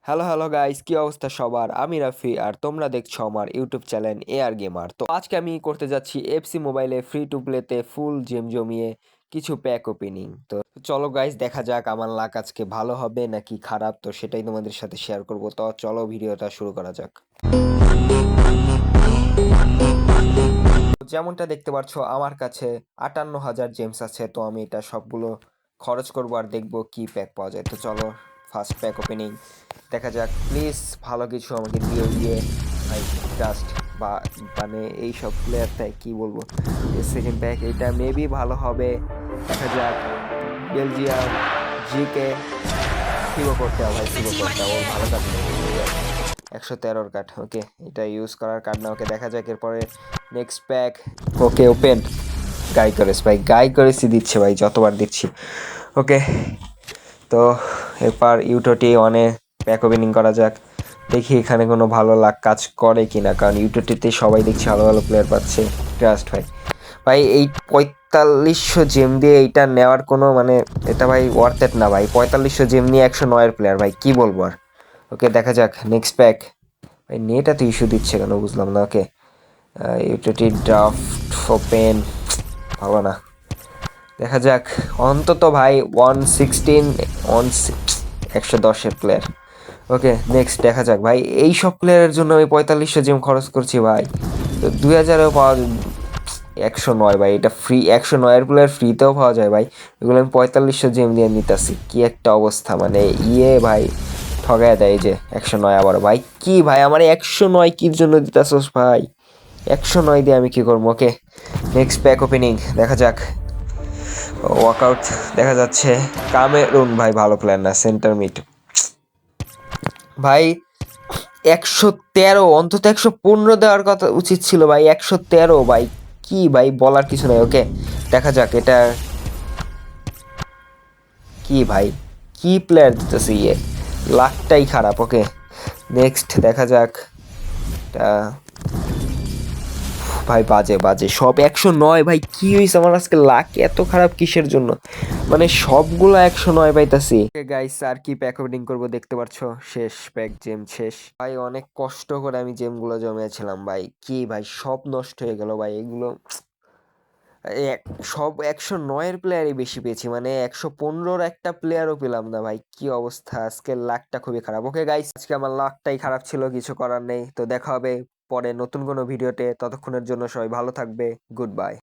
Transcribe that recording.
Hello hello guys, কি অবস্থা সবার? আমি রাফি আর তোমরা দেখছো আমার ইউটিউব চ্যানেল এআর গেমার। তো আজকে আমি করতে যাচ্ছি এফসি মোবাইলে ফ্রি টু প্লেতে ফুল জেম জমিয়ে কিছু প্যাক ওপেনিং। তো চলো গাইস, দেখা যাক আমার লাক আজকে ভালো হবে নাকি খারাপ, তো সেটাই তোমাদের সাথে শেয়ার করব। তো চলো ভিডিওটা শুরু করা যাক। যেমনটা দেখতে পাচ্ছ আমার কাছে 58,000 জেমস আছে, তো আমি এটা সবগুলো খরচ করবো আর দেখবো কি প্যাক পাওয়া যায়। তো চলো ফার্স্ট প্যাক ওপেনিং দেখা যাক। প্লিজ ভালো কিছু আমাকে দিয়ে ভাই, জাস্ট বা মানে এই সব প্লেয়ার প্যাক কি বলবো। সেকেন্ড প্যাক এটা মেবি ভালো হবে, দেখা যাক। বেলজিয়াম, জিকে, ফিবো করতে ভাই, ফিবো করতে ওর ভালো কাজ নেই। 113 কার্ড, ওকে এটা ইউজ করার কার্ড না। ওকে দেখা যাক এরপরে নেক্সট প্যাক। ওকে ওপেন গাই করেস ভাই, গাই করেসি দিচ্ছে ভাই, যতবার দিচ্ছি। ওকে, তো এরপর ইউটোটি অনে প্যাক ওপেনিং করা যাক। দেখি এখানে কোনো ভালো লাক কাজ করে কিনা, কারণ ইউটোটিতে সবাই দেখছি ভালো ভালো প্লেয়ার পাচ্ছে। ট্রাস্ট ভাই, ভাই এই 4500 জেম দিয়ে এইটা নেওয়ার কোনো মানে এটা ভাই ওয়ার্থেট না ভাই। 4500 জেম নিয়ে 109 প্লেয়ার ভাই, কি বলবো আর। ওকে দেখা যাক নেক্সট প্যাক। ভাই নেট এত ইস্যু দিচ্ছে কেন বুঝলাম না। ওকে ইউটিলিটি ড্রাফট ওপেন, ভালো না। দেখা যাক অন্তত ভাই 110 প্লেয়ার। ওকে নেক্সট দেখা যাক ভাই, এই সব প্লেয়ারের জন্য আমি 4500 জেম খরচ করছি ভাই। তো 2000এও পাওয়া 109 ভাই, এটা ফ্রি। 109 প্লেয়ার ফ্রিতেও পাওয়া যায় ভাই, এগুলো আমি 4500 জেম দিয়ে নিতেছি। কি একটা অবস্থা মানে ভাই, ঠগায় দেয়। এই যে 109 আবার ভাই, কি ভাই আমার 109 কির জন্য দিতেছস ভাই? 109 দিয়ে আমি কি করবো? ওকে নেক্সট প্যাক ওপেনিং দেখা যাক। ওয়ার্কআউট দেখা যাচ্ছে। কামেরুন ভাই ভালো প্ল্যান না, সেন্টার মিড ভাই। 113, অন্তত 115 দেওয়ার কথা উচিত ছিল ভাই। 113 ভাই, কি ভাই বলার কিছু নাই। ওকে দেখা যাক এটা কি ভাই, কি প্লেয়ার দিতেছে লাকটাই খারাপ। ওকে নেক্সট দেখা যাক। এটা ভাই বাজে বাজে সব 109 ভাই, কি হয়েছে আমার আজকে লাক এত খারাপ কিসের জন্য? মানে সবগুলো 109 পাইতাছি। গাইস আর কি প্যাক ওপেনিং করবো দেখতে পাচ্ছ, শেষ প্যাক জেম শেষ ভাই। অনেক কষ্ট করে আমি জেমগুলো জমিয়েছিলাম ভাই, কি ভাই সব নষ্ট হয়ে গেল ভাই। এগুলো সব 109 প্লেয়ারই বেশি পেয়েছি, মানে 115 একটা প্লেয়ারও পেলাম না ভাই। কি অবস্থা, আজকে লাকটা খুবই খারাপ। ওকে গাইস, আজকে আমার লাকটাই খারাপ ছিল, কিছু করার নেই। তো দেখা হবে পরে নতুন কোনো ভিডিওতে, ততক্ষণের জন্য সবাই ভালো থাকবে। Good bye.